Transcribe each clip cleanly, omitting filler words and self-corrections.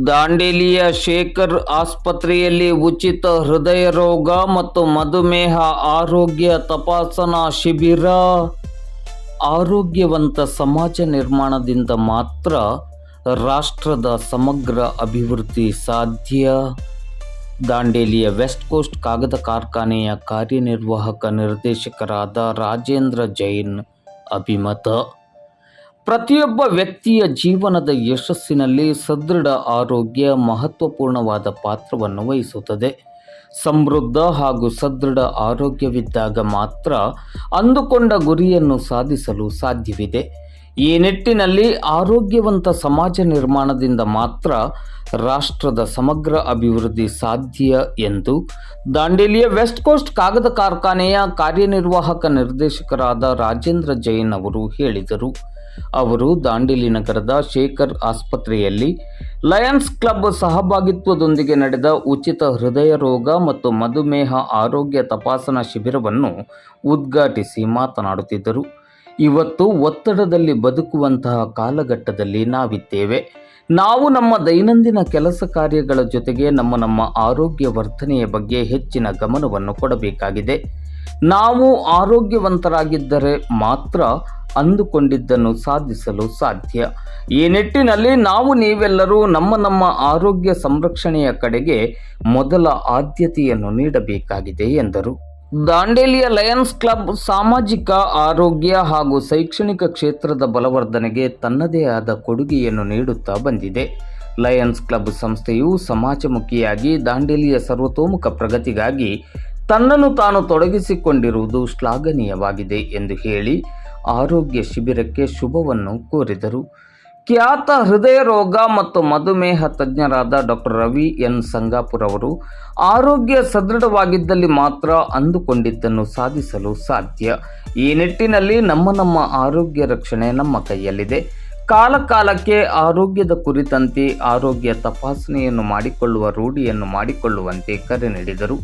ದಾಂಡೇಲಿಯ ಶೇಖರ್ ಆಸ್ಪತ್ರೆಯಲ್ಲಿ ಉಚಿತ ಹೃದಯ ರೋಗ ಮತ್ತು ಮಧುಮೇಹ ಆರೋಗ್ಯ ತಪಾಸಣಾ ಶಿಬಿರ. ಆರೋಗ್ಯವಂತ ಸಮಾಜ ನಿರ್ಮಾಣದಿಂದ ಮಾತ್ರ ರಾಷ್ಟ್ರದ ಸಮಗ್ರ ಅಭಿವೃದ್ಧಿ ಸಾಧ್ಯ. ದಾಂಡೇಲಿಯ ವೆಸ್ಟ್ ಕೋಸ್ಟ್ ಕಾಗದ ಕಾರ್ಖಾನೆಯ ಕಾರ್ಯನಿರ್ವಾಹಕ ನಿರ್ದೇಶಕರಾದ ರಾಜೇಂದ್ರ ಜೈನ್ ಅಭಿಮತ. ಪ್ರತಿಯೊಬ್ಬ ವ್ಯಕ್ತಿಯ ಜೀವನದ ಯಶಸ್ಸಿನಲ್ಲಿ ಸದೃಢ ಆರೋಗ್ಯ ಮಹತ್ವಪೂರ್ಣವಾದ ಪಾತ್ರವನ್ನು ವಹಿಸುತ್ತದೆ. ಸಮೃದ್ಧ ಹಾಗೂ ಸದೃಢ ಆರೋಗ್ಯವಿದ್ದಾಗ ಮಾತ್ರ ಅಂದುಕೊಂಡ ಗುರಿಯನ್ನು ಸಾಧಿಸಲು ಸಾಧ್ಯವಿದೆ. ಈ ನಿಟ್ಟಿನಲ್ಲಿ ಆರೋಗ್ಯವಂತ ಸಮಾಜ ನಿರ್ಮಾಣದಿಂದ ಮಾತ್ರ ರಾಷ್ಟ್ರದ ಸಮಗ್ರ ಅಭಿವೃದ್ಧಿ ಸಾಧ್ಯ ಎಂದು ದಾಂಡೇಲಿಯ ವೆಸ್ಟ್ ಕೋಸ್ಟ್ ಕಾಗದ ಕಾರ್ಖಾನೆಯ ಕಾರ್ಯನಿರ್ವಾಹಕ ನಿರ್ದೇಶಕರಾದ ರಾಜೇಂದ್ರ ಜೈನ್ ಅವರು ಹೇಳಿದರು. ಅವರು ದಾಂಡೇಲಿ ನಗರದ ಶೇಖರ್ ಆಸ್ಪತ್ರೆಯಲ್ಲಿ ಲಯನ್ಸ್ ಕ್ಲಬ್ ಸಹಭಾಗಿತ್ವದೊಂದಿಗೆ ನಡೆದ ಉಚಿತ ಹೃದಯ ರೋಗ ಮತ್ತು ಮಧುಮೇಹ ಆರೋಗ್ಯ ತಪಾಸಣಾ ಶಿಬಿರವನ್ನು ಉದ್ಘಾಟಿಸಿ ಮಾತನಾಡುತ್ತಿದ್ದರು. ಇವತ್ತು ಒತ್ತಡದಲ್ಲಿ ಬದುಕುವಂತಹ ಕಾಲಘಟ್ಟದಲ್ಲಿ ನಾವಿದ್ದೇವೆ. ನಾವು ನಮ್ಮ ದೈನಂದಿನ ಕೆಲಸ ಕಾರ್ಯಗಳ ಜೊತೆಗೆ ನಮ್ಮ ಆರೋಗ್ಯ ವರ್ಧನೆಯ ಬಗ್ಗೆ ಹೆಚ್ಚಿನ ಗಮನವನ್ನು ಕೊಡಬೇಕಾಗಿದೆ. ನಾವು ಆರೋಗ್ಯವಂತರಾಗಿದ್ದರೆ ಮಾತ್ರ ಅಂದುಕೊಂಡಿದ್ದನ್ನು ಸಾಧಿಸಲು ಸಾಧ್ಯ. ಈ ನಿಟ್ಟಿನಲ್ಲಿ ನೀವೆಲ್ಲರೂ ನಮ್ಮ ಆರೋಗ್ಯ ಸಂರಕ್ಷಣೆಯ ಕಡೆಗೆ ಮೊದಲ ಆದ್ಯತೆಯನ್ನು ನೀಡಬೇಕಾಗಿದೆ ಎಂದರು. ದಾಂಡೇಲಿಯ ಲಯನ್ಸ್ ಕ್ಲಬ್ ಸಾಮಾಜಿಕ ಆರೋಗ್ಯ ಹಾಗೂ ಶೈಕ್ಷಣಿಕ ಕ್ಷೇತ್ರದ ಬಲವರ್ಧನೆಗೆ ತನ್ನದೇ ಆದ ಕೊಡುಗೆಯನ್ನು ನೀಡುತ್ತಾ ಬಂದಿದೆ. ಲಯನ್ಸ್ ಕ್ಲಬ್ ಸಂಸ್ಥೆಯು ಸಮಾಜಮುಖಿಯಾಗಿ ದಾಂಡೇಲಿಯ ಸರ್ವತೋಮುಖ ಪ್ರಗತಿಗಾಗಿ ತನ್ನನ್ನು ತಾನು ತೊಡಗಿಸಿಕೊಂಡಿರುವುದು ಶ್ಲಾಘನೀಯವಾಗಿದೆ ಎಂದು ಹೇಳಿ ಆರೋಗ್ಯ ಶಿಬಿರಕ್ಕೆ ಶುಭವನ್ನು ಕೋರಿದರು. ಖ್ಯಾತ ಹೃದಯ ರೋಗ ಮತ್ತು ಮಧುಮೇಹ ತಜ್ಞರಾದ ಡಾಕ್ಟರ್ ರವಿ ಎನ್ ಸಂಗಾಪುರ್ ಅವರು ಆರೋಗ್ಯ ಸದೃಢವಾಗಿದ್ದಲ್ಲಿ ಮಾತ್ರ ಅಂದುಕೊಂಡಿದ್ದನ್ನು ಸಾಧಿಸಲು ಸಾಧ್ಯ. ಈ ನಿಟ್ಟಿನಲ್ಲಿ ನಮ್ಮ ಆರೋಗ್ಯ ರಕ್ಷಣೆ ನಮ್ಮ ಕೈಯಲ್ಲಿದೆ. ಕಾಲಕಾಲಕ್ಕೆ ಆರೋಗ್ಯದ ಕುರಿತಂತೆ ಆರೋಗ್ಯ ತಪಾಸಣೆಯನ್ನು ಮಾಡಿಕೊಳ್ಳುವ ರೂಢಿಯನ್ನು ಮಾಡಿಕೊಳ್ಳುವಂತೆ ಕರೆ ನೀಡಿದರು.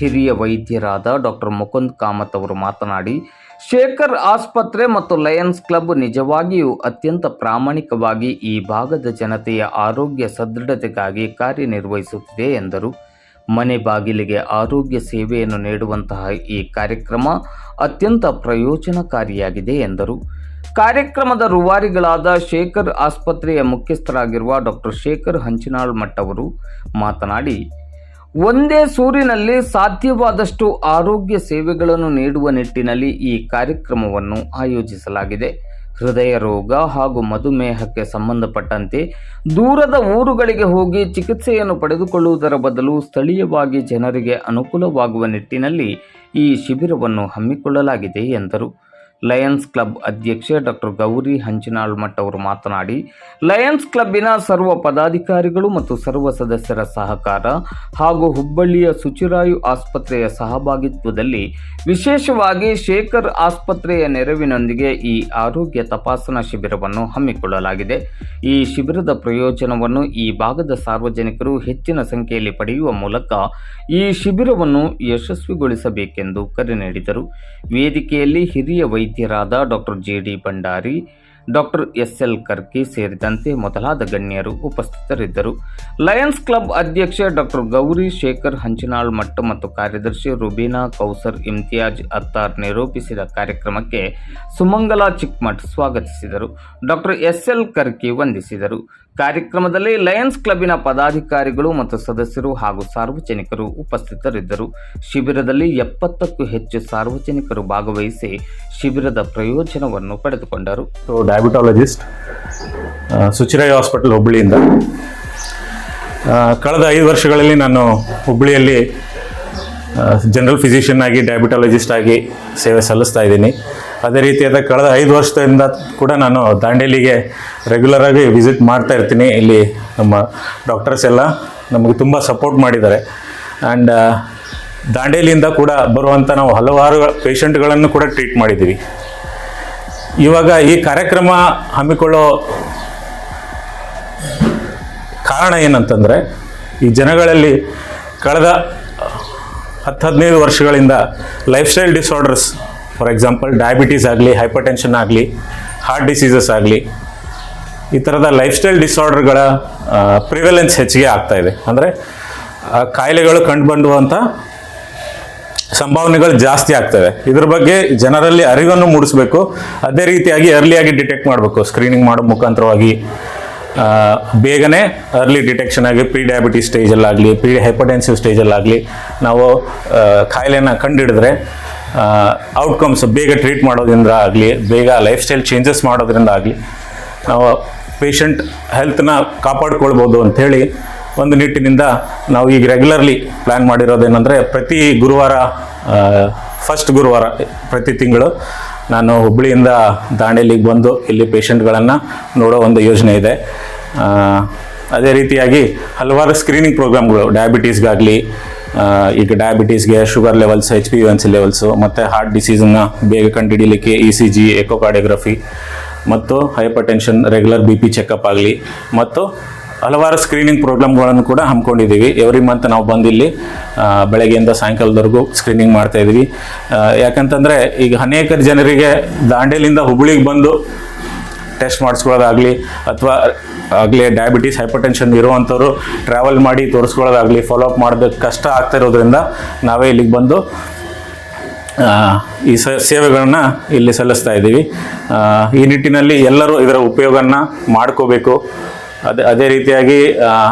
ಹಿರಿಯ ವೈದ್ಯರಾದ ಡಾಕ್ಟರ್ ಮುಕುಂದ್ ಕಾಮತ್ ಅವರು ಮಾತನಾಡಿ, ಶೇಖರ್ ಆಸ್ಪತ್ರೆ ಮತ್ತು ಲಯನ್ಸ್ ಕ್ಲಬ್ ನಿಜವಾಗಿಯೂ ಅತ್ಯಂತ ಪ್ರಾಮಾಣಿಕವಾಗಿ ಈ ಭಾಗದ ಜನತೆಯ ಆರೋಗ್ಯ ಸದೃಢತೆಗಾಗಿ ಕಾರ್ಯನಿರ್ವಹಿಸುತ್ತಿದೆ ಎಂದರು. ಮನೆ ಬಾಗಿಲಿಗೆ ಆರೋಗ್ಯ ಸೇವೆಯನ್ನು ನೀಡುವಂತಹ ಈ ಕಾರ್ಯಕ್ರಮ ಅತ್ಯಂತ ಪ್ರಯೋಜನಕಾರಿಯಾಗಿದೆ ಎಂದರು. ಕಾರ್ಯಕ್ರಮದ ರೂವಾರಿಗಳಾದ ಶೇಖರ್ ಆಸ್ಪತ್ರೆಯ ಮುಖ್ಯಸ್ಥರಾಗಿರುವ ಡಾಕ್ಟರ್ ಶೇಖರ್ ಹಂಚಿನಾಳ್ ಮಠ್ ಅವರು ಮಾತನಾಡಿ, ಒಂದೇ ಸೂರಿನಲ್ಲಿ ಸಾಧ್ಯವಾದಷ್ಟು ಆರೋಗ್ಯ ಸೇವೆಗಳನ್ನು ನೀಡುವ ನಿಟ್ಟಿನಲ್ಲಿ ಈ ಕಾರ್ಯಕ್ರಮವನ್ನು ಆಯೋಜಿಸಲಾಗಿದೆ. ಹೃದಯ ರೋಗ ಹಾಗೂ ಮಧುಮೇಹಕ್ಕೆ ಸಂಬಂಧಪಟ್ಟಂತೆ ದೂರದ ಊರುಗಳಿಗೆ ಹೋಗಿ ಚಿಕಿತ್ಸೆಯನ್ನು ಪಡೆದುಕೊಳ್ಳುವುದರ ಬದಲು ಸ್ಥಳೀಯವಾಗಿ ಜನರಿಗೆ ಅನುಕೂಲವಾಗುವ ನಿಟ್ಟಿನಲ್ಲಿ ಈ ಶಿಬಿರವನ್ನು ಹಮ್ಮಿಕೊಳ್ಳಲಾಗಿದೆ ಎಂದರು. ಲಯನ್ಸ್ ಕ್ಲಬ್ ಅಧ್ಯಕ್ಷೆ ಡಾಕ್ಟರ್ ಗೌರಿ ಹಂಚಿನಾಳ್ ಮಠ್ ಅವರು ಮಾತನಾಡಿ, ಲಯನ್ಸ್ ಕ್ಲಬ್ಬಿನ ಸರ್ವ ಪದಾಧಿಕಾರಿಗಳು ಮತ್ತು ಸರ್ವ ಸದಸ್ಯರ ಸಹಕಾರ ಹಾಗೂ ಹುಬ್ಬಳ್ಳಿಯ ಸುಚಿರಾಯು ಆಸ್ಪತ್ರೆಯ ಸಹಭಾಗಿತ್ವದಲ್ಲಿ ವಿಶೇಷವಾಗಿ ಶೇಖರ್ ಆಸ್ಪತ್ರೆಯ ನೆರವಿನೊಂದಿಗೆ ಈ ಆರೋಗ್ಯ ತಪಾಸಣಾ ಶಿಬಿರವನ್ನು ಹಮ್ಮಿಕೊಳ್ಳಲಾಗಿದೆ. ಈ ಶಿಬಿರದ ಪ್ರಯೋಜನವನ್ನು ಈ ಭಾಗದ ಸಾರ್ವಜನಿಕರು ಹೆಚ್ಚಿನ ಸಂಖ್ಯೆಯಲ್ಲಿ ಪಡೆಯುವ ಮೂಲಕ ಈ ಶಿಬಿರವನ್ನು ಯಶಸ್ವಿಗೊಳಿಸಬೇಕೆಂದು ಕರೆ ನೀಡಿದರು. ವೇದಿಕೆಯಲ್ಲಿ ಹಿರಿಯ ವೈದ್ಯರಾದ ಡಾಕ್ಟರ್ ಜೆ.ಡಿ. Bhandari, doctor SL. ಕರ್ಕಿ ಸೇರಿದಂತೆ ಮೊದಲಾದ ಗಣ್ಯರು ಉಪಸ್ಥಿತರಿದ್ದರು. ಲಯನ್ಸ್ ಕ್ಲಬ್ ಅಧ್ಯಕ್ಷೆ ಡಾಕ್ಟರ್ ಗೌರಿ ಶೇಖರ್ ಹಂಚಿನಾಳ್ ಮಠ್ ಮತ್ತು ಕಾರ್ಯದರ್ಶಿ ರುಬೀನಾ ಕೌಸರ್ ಇಮ್ತಿಯಾಜ್ ಅತ್ತಾರ್ ನಿರೂಪಿಸಿದ ಕಾರ್ಯಕ್ರಮಕ್ಕೆ ಸುಮಂಗಲಾ ಚಿಕ್ಮಠ್ ಸ್ವಾಗತಿಸಿದರು. Doctor SL. ಕರ್ಕಿ ವಂದಿಸಿದರು. ಕಾರ್ಯಕ್ರಮದಲ್ಲಿ ಲಯನ್ಸ್ ಕ್ಲಬ್ಬಿನ ಪದಾಧಿಕಾರಿಗಳು ಮತ್ತು ಸದಸ್ಯರು ಹಾಗೂ ಸಾರ್ವಜನಿಕರು ಉಪಸ್ಥಿತರಿದ್ದರು. ಶಿಬಿರದಲ್ಲಿ 70ಕ್ಕೂ ಹೆಚ್ಚು ಸಾರ್ವಜನಿಕರು ಭಾಗವಹಿಸಿ ಶಿಬಿರದ ಪ್ರಯೋಜನವನ್ನು ಪಡೆದುಕೊಂಡರು. ಡಯಾಬಿಟಾಲಜಿಸ್ಟ್, ಸುಚಿರಾಯು ಹಾಸ್ಪಿಟಲ್ ಹುಬ್ಬಳ್ಳಿಯಿಂದ ಕಳೆದ 5 ವರ್ಷಗಳಲ್ಲಿ ನಾನು ಹುಬ್ಬಳ್ಳಿಯಲ್ಲಿ ಜನರಲ್ ಫಿಸಿಷಿಯನ್ ಆಗಿ ಡಯಾಬಿಟಾಲಜಿಸ್ಟ್ ಆಗಿ ಸೇವೆ ಸಲ್ಲಿಸ್ತಾ ಇದ್ದೀನಿ. ಅದೇ ರೀತಿಯಾದ ಕಳೆದ 5 ವರ್ಷದಿಂದ ಕೂಡ ನಾನು ದಾಂಡೇಲಿಗೆ ರೆಗ್ಯುಲರಾಗಿ ವಿಸಿಟ್ ಮಾಡ್ತಾ ಇರ್ತೀನಿ. ಇಲ್ಲಿ ನಮ್ಮ ಡಾಕ್ಟರ್ಸ್ ಎಲ್ಲ ನಮಗೆ ತುಂಬ ಸಪೋರ್ಟ್ ಮಾಡಿದ್ದಾರೆ. ಆ್ಯಂಡ್ ದಾಂಡೇಲಿಯಿಂದ ಕೂಡ ಬರುವಂಥ ನಾವು ಹಲವಾರು ಪೇಷಂಟ್ಗಳನ್ನು ಕೂಡ ಟ್ರೀಟ್ ಮಾಡಿದ್ದೀವಿ. ಇವಾಗ ಈ ಕಾರ್ಯಕ್ರಮ ಹಮ್ಮಿಕೊಳ್ಳೋ ಕಾರಣ ಏನಂತಂದರೆ, ಈ ಜನಗಳಲ್ಲಿ ಕಳೆದ 10-15 ವರ್ಷಗಳಿಂದ life style disorders, for example diabetes ಆಗಲಿ, ಹೈಪರ್ ಟೆನ್ಷನ್ ಆಗಲಿ, ಹಾರ್ಟ್ ಡಿಸೀಸಸ್ ಆಗಲಿ, ಈ ಥರದ ಲೈಫ್ ಸ್ಟೈಲ್ ಡಿಸಾರ್ಡರ್ಗಳ ಪ್ರಿವೆಲೆನ್ಸ್ ಹೆಚ್ಚಿಗೆ ಆಗ್ತಾ ಇದೆ. ಅಂದರೆ ಕಾಯಿಲೆಗಳು ಕಂಡುಬಂದುವಂಥ ಸಂಭಾವನೆಗಳು ಜಾಸ್ತಿ ಆಗ್ತವೆ. ಇದ್ರ ಬಗ್ಗೆ ಜನರಲ್ಲಿ ಅರಿವನ್ನು ಮೂಡಿಸಬೇಕು. ಅದೇ ರೀತಿಯಾಗಿ ಅರ್ಲಿಯಾಗಿ ಡಿಟೆಕ್ಟ್ ಮಾಡಬೇಕು. ಸ್ಕ್ರೀನಿಂಗ್ ಮಾಡೋ ಮುಖಾಂತರವಾಗಿ ಬೇಗನೆ ಅರ್ಲಿ ಡಿಟೆಕ್ಷನ್ ಆಗಿ ಪ್ರೀ ಡಯಾಬಿಟಿಸ್ ಸ್ಟೇಜಲ್ಲಾಗಲಿ, ಪ್ರೀ ಹೈಪರ್ಟೆನ್ಸಿವ್ ಸ್ಟೇಜಲ್ಲಾಗಲಿ ನಾವು ಕಾಯಿಲೆನ ಕಂಡುಹಿಡಿದ್ರೆ ಔಟ್ಕಮ್ಸ್ ಬೇಗ ಟ್ರೀಟ್ ಮಾಡೋದ್ರಿಂದ ಆಗಲಿ, ಬೇಗ ಲೈಫ್ ಸ್ಟೈಲ್ ಚೇಂಜಸ್ ಮಾಡೋದ್ರಿಂದ ಆಗಲಿ ನಾವು ಪೇಷಂಟ್ ಹೆಲ್ತ್ನ ಕಾಪಾಡ್ಕೊಳ್ಬೋದು ಅಂಥೇಳಿ ಒಂದು ನಿಟ್ಟಿನಿಂದ ನಾವು ಈಗ ರೆಗ್ಯುಲರ್ಲಿ ಪ್ಲ್ಯಾನ್ ಮಾಡಿರೋದೇನೆಂದರೆ ಪ್ರತಿ ಗುರುವಾರ, ಫಸ್ಟ್ ಗುರುವಾರ ಪ್ರತಿ ತಿಂಗಳು ನಾನು ಹುಬ್ಬಳ್ಳಿಯಿಂದ ದಾಂಡೇಲಿಗೆ ಬಂದು ಇಲ್ಲಿ ಪೇಷಂಟ್ಗಳನ್ನು ನೋಡೋ ಒಂದು ಯೋಜನೆ ಇದೆ. ಅದೇ ರೀತಿಯಾಗಿ ಹಲವಾರು ಸ್ಕ್ರೀನಿಂಗ್ ಪ್ರೋಗ್ರಾಮ್ಗಳು ಡಯಾಬಿಟೀಸ್ಗಾಗಲಿ, ಈಗ ಡಯಾಬಿಟೀಸ್ಗೆ ಶುಗರ್ ಲೆವೆಲ್ಸ್, HbA1c ಲೆವೆಲ್ಸು ಮತ್ತು ಹಾರ್ಟ್ ಡಿಸೀಸನ್ನು ಬೇಗ ಕಂಡುಹಿಡಿಯಲಿಕ್ಕೆ ECG, ಎಕೋಕಾರ್ಡಿಯೋಗ್ರಫಿ ಮತ್ತು hypertension regular BP checkup ಆಗಲಿ ಮತ್ತು ಹಲವಾರು ಸ್ಕ್ರೀನಿಂಗ್ ಪ್ರೋಗ್ರಾಮ್ಗಳನ್ನು ಕೂಡ ಹಮ್ಮಿಕೊಂಡಿದ್ದೀವಿ. ಎವ್ರಿ ಮಂತ್ ನಾವು ಬಂದು ಇಲ್ಲಿ ಬೆಳಗ್ಗೆಯಿಂದ ಸಾಯಂಕಾಲದವರೆಗೂ ಸ್ಕ್ರೀನಿಂಗ್ ಮಾಡ್ತಾಯಿದ್ದೀವಿ. ಯಾಕಂತಂದರೆ ಈಗ ಅನೇಕ ಜನರಿಗೆ ದಾಂಡೇಲಿಂದ ಹುಬ್ಬಳ್ಳಿಗೆ ಬಂದು ಟೆಸ್ಟ್ ಮಾಡಿಸ್ಕೊಳ್ಳೋದಾಗಲಿ ಅಥವಾ ಆಗಲಿ ಡಯಾಬಿಟೀಸ್, ಹೈಪರ್ ಟೆನ್ಷನ್ ಇರುವಂಥವ್ರು ಟ್ರಾವೆಲ್ ಮಾಡಿ ತೋರಿಸ್ಕೊಳ್ಳೋದಾಗಲಿ, ಫಾಲೋಅಪ್ ಮಾಡೋದಕ್ಕೆ ಕಷ್ಟ ಆಗ್ತಾ ಇರೋದ್ರಿಂದ ನಾವೇ ಇಲ್ಲಿಗೆ ಬಂದು ಈ ಸೇವೆಗಳನ್ನು ಇಲ್ಲಿ ಸಲ್ಲಿಸ್ತಾ ಇದ್ದೀವಿ. ಈ ನಿಟ್ಟಿನಲ್ಲಿ ಎಲ್ಲರೂ ಇದರ ಉಪಯೋಗವನ್ನು ಮಾಡ್ಕೋಬೇಕು. ಅದೇ ರೀತಿಯಾಗಿ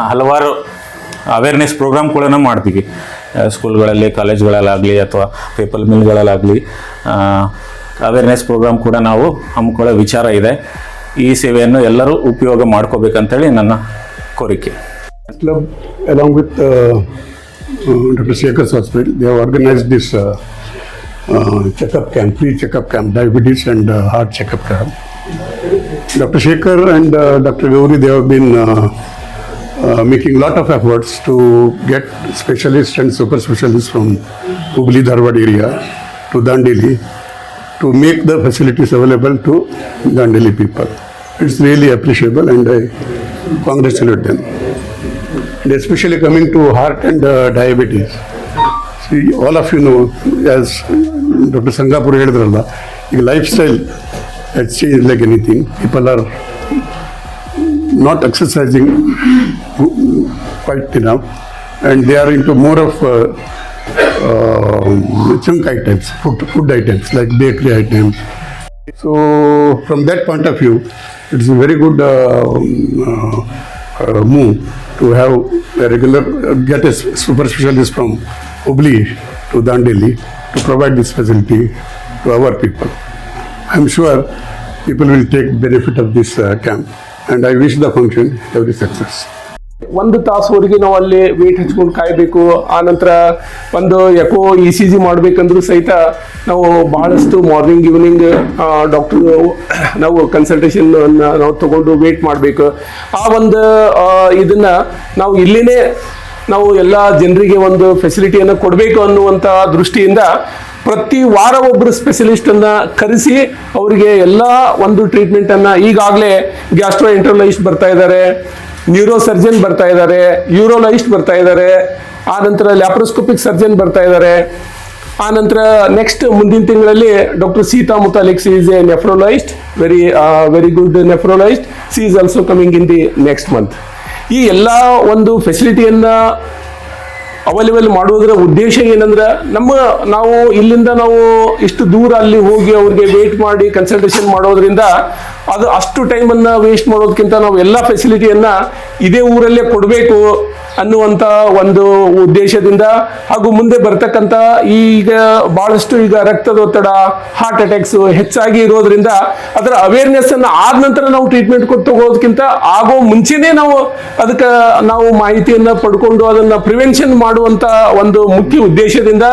ಹಲವಾರು ಅವೇರ್ನೆಸ್ ಪ್ರೋಗ್ರಾಮ್ಗಳನ್ನು ಮಾಡ್ತೀವಿ ಸ್ಕೂಲ್ಗಳಲ್ಲಿ, ಕಾಲೇಜ್ಗಳಲ್ಲಾಗಲಿ ಅಥವಾ ಪೇಪರ್ ಮಿಲ್ಗಳಲ್ಲಾಗಲಿ ಅವೇರ್ನೆಸ್ ಪ್ರೋಗ್ರಾಮ್ ಕೂಡ ನಾವು ಹಮ್ಮಿಕೊಳ್ಳೋ ವಿಚಾರ ಇದೆ. ಈ ಸೇವೆಯನ್ನು ಎಲ್ಲರೂ ಉಪಯೋಗ ಮಾಡ್ಕೋಬೇಕಂತೇಳಿ ನನ್ನ ಕೋರಿಕೆ. Club, along with Dr. Shekhar's hospital, they have organized this checkup camp, free checkup camp, diabetes and heart checkup camp. Dr. Shekhar and Dr. Gauri, they have been making lot of efforts to get specialists and super specialists from Hubli Dharwad area to Dandeli to make the facilities available to Dandeli people. It's really appreciable and I congratulate them. And especially coming to heart and diabetes. See, all of you know, as Dr. Sangapur ಹೇಳಿದ್ರಲ್ಲ, ಈಗ life style has changed like anything. People are not exercising quite enough and they are into more of chunk items, food items like bakery items. So from that point of view, it's a very good move to have a regular, get a super specialist from Hubli to Dandeli to provide this facility to our people. I'm sure people will take benefit of this camp and I wish the function every success. 1 ತಾಸುವರೆಗೆ ನಾವು ಅಲ್ಲಿ wait ಹಚ್ಕೊಂಡು ಕಾಯಬೇಕು. ಆ ನಂತರ ಒಂದು eco ECG ಮಾಡಬೇಕಂದ್ರೂ ಸಹಿತ ನಾವು ಬಹಳಷ್ಟು ಮಾರ್ನಿಂಗ್ ಈವ್ನಿಂಗ್ ಡಾಕ್ಟರ್ ನಾವು ಕನ್ಸಲ್ಟೇಷನ್ ನಾವು ತಗೊಂಡು ವೇಟ್ ಮಾಡಬೇಕು. ಆ ಒಂದು ಇದನ್ನ ನಾವು ಇಲ್ಲಿನೇ ನಾವು ಎಲ್ಲ ಜನರಿಗೆ ಒಂದು ಫೆಸಿಲಿಟಿಯನ್ನು ಕೊಡಬೇಕು ಅನ್ನುವಂಥ ದೃಷ್ಟಿಯಿಂದ ಪ್ರತಿ ವಾರ ಒಬ್ಬರು ಸ್ಪೆಷಲಿಸ್ಟ್ ಅನ್ನ ಕರೆಸಿ ಅವರಿಗೆ ಎಲ್ಲ ಒಂದು ಟ್ರೀಟ್ಮೆಂಟ್ ಅನ್ನ, ಈಗಾಗಲೇ ಗ್ಯಾಸ್ಟ್ರೋ ಎಂಟ್ರಲೈಸ್ಟ್ ಬರ್ತಾ ಇದ್ದಾರೆ, ನ್ಯೂರೋ ಸರ್ಜನ್ ಬರ್ತಾ ಇದ್ದಾರೆ, ಯೂರೋಲೈಸ್ಟ್ ಬರ್ತಾ ಇದ್ದಾರೆ, ಆ ನಂತರ ಲ್ಯಾಪ್ರೋಸ್ಕೋಪಿಕ್ ಸರ್ಜನ್ ಬರ್ತಾ ಇದ್ದಾರೆ. ಆ ನಂತರ ನೆಕ್ಸ್ಟ್ ಮುಂದಿನ ತಿಂಗಳಲ್ಲಿ doctor Sita Mutalik, she is a nephrologist, very good nephrologist, she is also coming in the next month. ಈ ಎಲ್ಲ ಒಂದು ಫೆಸಿಲಿಟಿಯನ್ನ ಅವೈಲೇಬಲ್ ಮಾಡುವುದರ ಉದ್ದೇಶ ಏನಂದ್ರೆ, ನಾವು ಇಲ್ಲಿಂದ ನಾವು ಇಷ್ಟು ದೂರ ಅಲ್ಲಿ ಹೋಗಿ ಅವ್ರಿಗೆ ವೇಟ್ ಮಾಡಿ ಕನ್ಸಲ್ಟೇಷನ್ ಮಾಡೋದ್ರಿಂದ ಅದು ಅಷ್ಟು ಟೈಮನ್ನು ವೇಸ್ಟ್ ಮಾಡೋದಕ್ಕಿಂತ ನಾವು ಎಲ್ಲ ಫೆಸಿಲಿಟಿಯನ್ನ ಇದೇ ಊರಲ್ಲೇ ಕೊಡಬೇಕು ಅನ್ನುವಂಥ ಒಂದು ಉದ್ದೇಶದಿಂದ, ಹಾಗೂ ಮುಂದೆ ಬರ್ತಕ್ಕಂಥ ಈಗ ಬಹಳಷ್ಟು ಈಗ ರಕ್ತದೊತ್ತಡ, ಹಾರ್ಟ್ ಅಟ್ಯಾಕ್ಸ್ ಹೆಚ್ಚಾಗಿ ಇರೋದ್ರಿಂದ ಅದರ ಅವೇರ್ನೆಸ್ ಅನ್ನು ಆದ ನಂತರ ನಾವು ಟ್ರೀಟ್ಮೆಂಟ್ ತಗೋದಕ್ಕಿಂತ ಆಗೋ ಮುಂಚೆನೇ ಅದಕ್ಕೆ ನಾವು ಮಾಹಿತಿಯನ್ನು ಪಡ್ಕೊಂಡು ಅದನ್ನು ಪ್ರಿವೆನ್ಷನ್ ಮಾಡುವಂಥ ಒಂದು ಮುಖ್ಯ ಉದ್ದೇಶದಿಂದ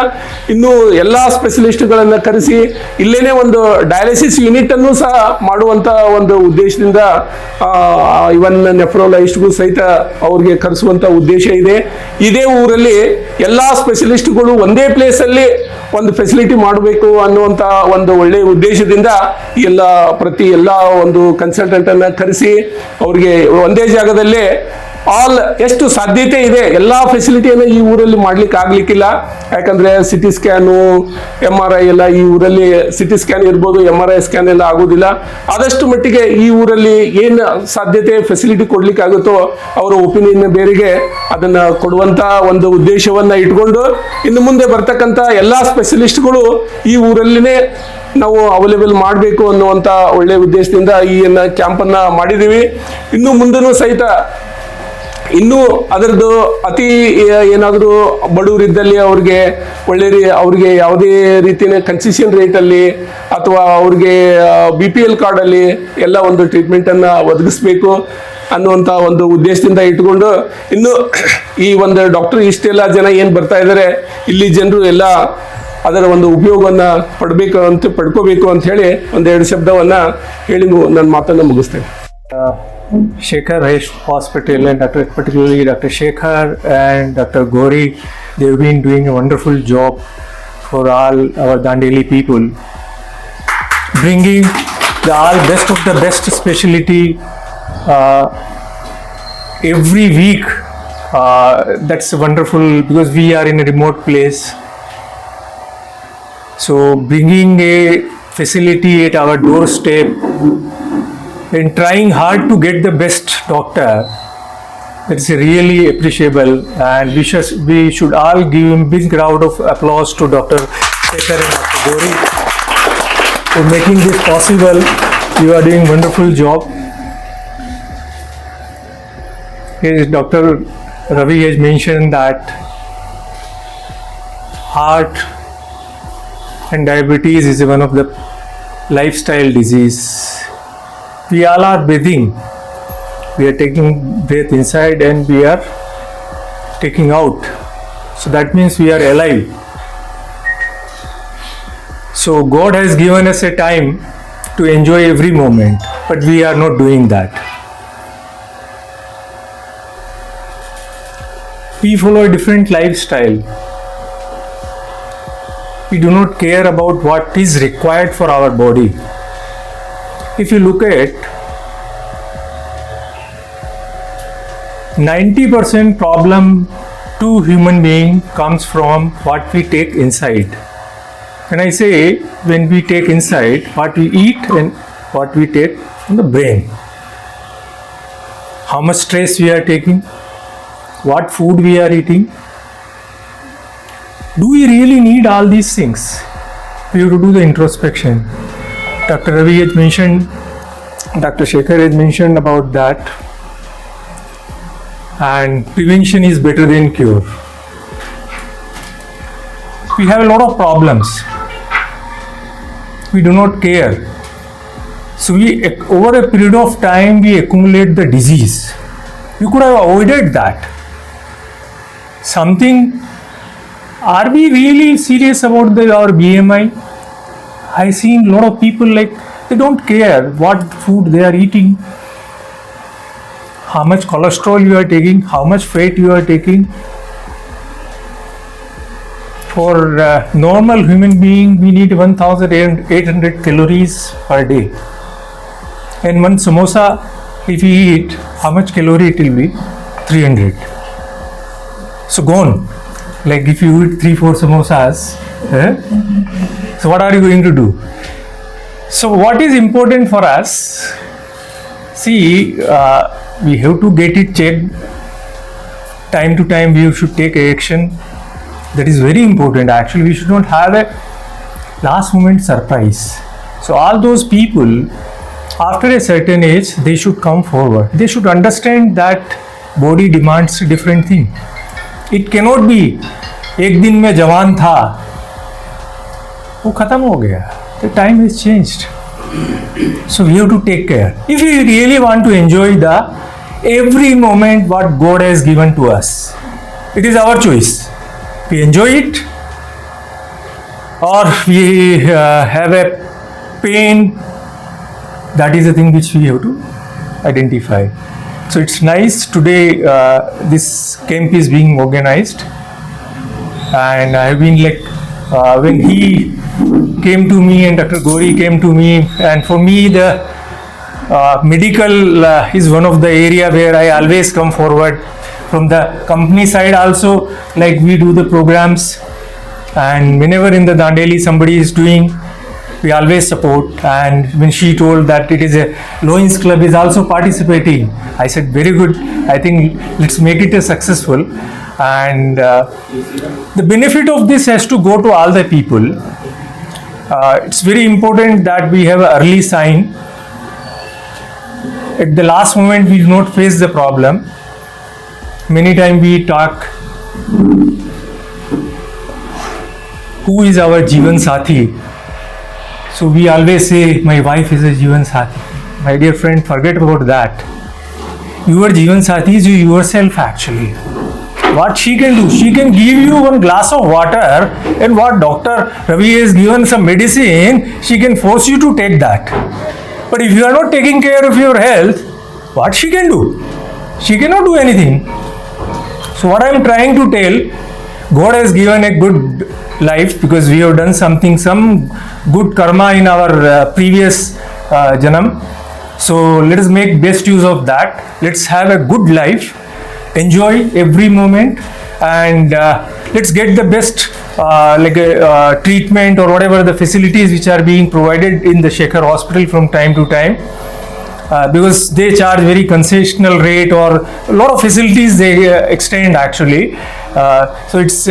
ಇನ್ನು ಎಲ್ಲ ಸ್ಪೆಷಲಿಸ್ಟ್ಗಳನ್ನು ಕರೆಸಿ ಇಲ್ಲೇನೆ ಒಂದು ಡಯಾಲಿಸಿಸ್ ಯೂನಿಟ್ ಅನ್ನು ಸಹ ಮಾಡುವಂಥ ಒಂದು ಉದ್ದೇಶದಿಂದ ಇವನ್ ನೆಫ್ರೋಲೈಸ್ಟ್ಗೂ ಸಹಿತ ಅವ್ರಿಗೆ ಕರೆಸುವಂಥ ಉದ್ದೇಶ ಇದೆ. ಇದೇ ಊರಲ್ಲಿ ಎಲ್ಲಾ ಸ್ಪೆಷಲಿಸ್ಟ್ಗಳು ಒಂದೇ ಪ್ಲೇಸ್ ಅಲ್ಲಿ ಒಂದು ಫೆಸಿಲಿಟಿ ಮಾಡಬೇಕು ಅನ್ನುವಂತ ಒಂದು ಒಳ್ಳೆಯ ಉದ್ದೇಶದಿಂದ ಪ್ರತಿ ಎಲ್ಲ ಒಂದು ಕನ್ಸಲ್ಟೆಂಟ್ ಅನ್ನ ಕರೆಸಿ ಅವ್ರಿಗೆ ಒಂದೇ ಜಾಗದಲ್ಲೇ ಆಲ್ ಎಷ್ಟು ಸಾಧ್ಯತೆ ಇದೆ ಎಲ್ಲ ಫೆಸಿಲಿಟಿಯನ್ನು ಈ ಊರಲ್ಲಿ ಮಾಡ್ಲಿಕ್ಕೆ ಆಗ್ಲಿಕ್ಕಿಲ್ಲ. ಯಾಕಂದ್ರೆ ಸಿಟಿ ಸ್ಕ್ಯಾನು MRI ಎಲ್ಲ ಈ ಊರಲ್ಲಿ ಸಿಟಿ ಸ್ಕ್ಯಾನ್ ಇರ್ಬೋದು, MRI ಸ್ಕ್ಯಾನ್ ಎಲ್ಲ ಆಗೋದಿಲ್ಲ. ಆದಷ್ಟು ಮಟ್ಟಿಗೆ ಈ ಊರಲ್ಲಿ ಏನು ಸಾಧ್ಯತೆ ಫೆಸಿಲಿಟಿ ಕೊಡ್ಲಿಕ್ಕೆ ಆಗುತ್ತೋ ಅವರ ಒಪಿನಿಯನ್ ಬೇರೆಗೆ ಅದನ್ನ ಕೊಡುವಂತ ಒಂದು ಉದ್ದೇಶವನ್ನ ಇಟ್ಕೊಂಡು ಇನ್ನು ಮುಂದೆ ಬರ್ತಕ್ಕಂಥ ಎಲ್ಲಾ ಸ್ಪೆಷಲಿಸ್ಟ್ಗಳು ಈ ಊರಲ್ಲಿನೇ ನಾವು ಅವೈಲೇಬಲ್ ಮಾಡಬೇಕು ಅನ್ನುವಂತ ಒಳ್ಳೆ ಉದ್ದೇಶದಿಂದ ಈ ಕ್ಯಾಂಪ್ ಅನ್ನ ಮಾಡಿದೀವಿ. ಇನ್ನು ಮುಂದೆನೂ ಸಹಿತ ಇನ್ನೂ ಅದರದ್ದು ಅತಿ ಏನಾದರೂ ಬಡವರಿದ್ದಲ್ಲಿ ಅವ್ರಿಗೆ ಅವ್ರಿಗೆ ಯಾವುದೇ ರೀತಿಯ ಕನ್ಸೆಷನ್ ರೇಟಲ್ಲಿ ಅಥವಾ ಅವ್ರಿಗೆ BPL ಕಾರ್ಡಲ್ಲಿ ಎಲ್ಲ ಒಂದು ಟ್ರೀಟ್ಮೆಂಟನ್ನು ಒದಗಿಸ್ಬೇಕು ಅನ್ನುವಂಥ ಒಂದು ಉದ್ದೇಶದಿಂದ ಇಟ್ಕೊಂಡು ಇನ್ನು ಈ ಒಂದು ಡಾಕ್ಟರ್ ಇಷ್ಟೆಲ್ಲ ಜನ ಏನು ಬರ್ತಾ ಇದ್ದಾರೆ ಇಲ್ಲಿ ಜನರು ಎಲ್ಲ ಅದರ ಒಂದು ಉಪಯೋಗವನ್ನು ಪಡ್ಕೋಬೇಕು ಅಂತ ಹೇಳಿ ಒಂದೆರಡು ಶಬ್ದವನ್ನು ಹೇಳಿ ನನ್ನ ಮಾತನ್ನು ಮುಗಿಸ್ತೇನೆ. Shekhar Rahesh Hospital and particularly Dr. Shekhar and Dr. Gauri, they've been doing a wonderful job for all our Dandeli people, bringing the all best of the best specialty every week. That's wonderful because we are in a remote place. So bringing a facility at our doorstep and trying hard to get the best doctor, it's really appreciable, and we should all give a big round of applause to Dr. Shekhar and Dr. Gauri for making this possible. You are doing wonderful job. Yes, Dr. Ravi has mentioned that heart and diabetes is one of the lifestyle disease. We all are breathing. We are taking breath inside and we are taking out. So that means we are alive. So God has given us a time to enjoy every moment, but we are not doing that. We follow a different lifestyle. We do not care about what is required for our body. If you look at 90% problem to human being comes from what we take inside. When I say when we take inside, what we eat and what we take from the brain. How much stress we are taking, what food we are eating. Do we really need all these things? We have to do the introspection. Dr. Ravi has mentioned, Dr. Shekhar has mentioned about that, and prevention is better than cure. We have a lot of problems. We do not care. So over a period of time, we accumulate the disease. We could have avoided that. Are we really serious about our BMI? I seen a lot of people like they don't care what food they are eating, how much cholesterol you are taking, how much fat you are taking. For a normal human being, we need 1,800 calories per day. And one samosa, if we eat, how much calorie it will be? 300. So gone. Like if you eat 3-4 samosas, so what are you going to do? So what is important for us? See, we have to get it checked. Time to time we should take action. That is very important. Actually, we should not have a last moment surprise. So all those people, after a certain age, they should come forward. They should understand that body demands a different thing. It cannot be एक दिन में जवान था वो खत्म हो गया. The time has changed. So we have to take care. If we really want to enjoy the every moment what God has given to us, it is our choice. We enjoy it or we have a pain. That is the thing which we have to identify. So it's nice today this camp is being organized, and I have been like when he came to me and Dr. Gauri came to me, and for me the medical is one of the area where I always come forward. From the company side also, like we do the programs, and whenever in the Dandeli somebody is doing, we always support. And when she told that it is a Loins Club is also participating, I said very good. I think let's make it a successful. And the benefit of this has to go to all the people. It's very important that we have an early sign. At the last moment, we do not face the problem. Many times we talk, who is our Jeevan Sathi? So we always say, my wife is a Jeevan Sathi. My dear friend, forget about that. Your Jeevan Sathi is you yourself actually. What she can do, she can give you one glass of water, and what Dr. Ravi has given some medicine, she can force you to take that. But if you are not taking care of your health, what she can do? She cannot do anything. So what I am trying to tell, God has given a good life because we have done something, some good karma in our previous janam. So let us make best use of that. Let's have a good life, enjoy every moment, and let's get the best treatment or whatever the facilities which are being provided in the Shekhar Hospital from time to time. Because they charge very concessional rate, or a lot of facilities they extend actually. So it's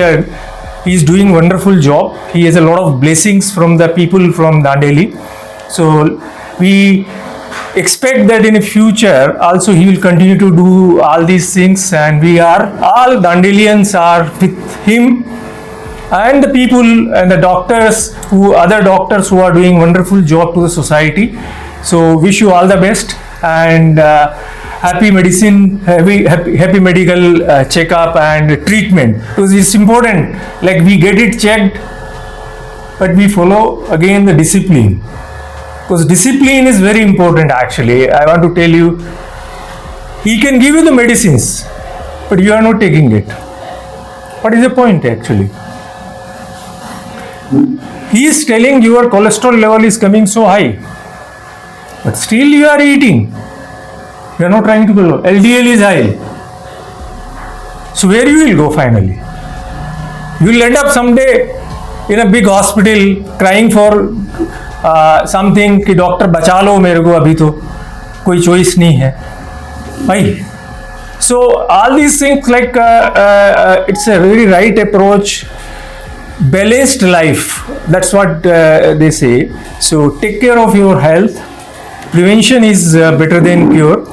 he's doing wonderful job. He has a lot of blessings from the people from Dandeli. So we expect that in the future also he will continue to do all these things, and we are all Dandelians are with him, and the people and the doctors other doctors who are doing wonderful job to the society. So wish you all the best, and happy medicine, happy medical checkup and treatment, because it's important. Like we get it checked, but we follow again the discipline, because discipline is very important actually. I want to tell you, he can give you the medicines, but you are not taking it. What is the point actually? He is telling your cholesterol level is coming so high, but still you are eating. You are not trying to go. LDL is high. So where you will go finally? You will end up someday in a big hospital crying for something कि doctor बचा लो मेरे को, अभी तो कोई choice नहीं है भाई. So all these things like it's a very right approach, balanced life. That's what they say. So take care of your health. Prevention is better than cure,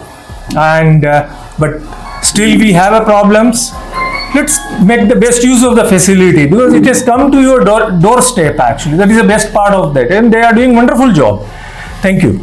and but still we have a problems. Let's make the best use of the facility, because it has come to your doorstep actually. That is the best part of that, and they are doing wonderful job. Thank you.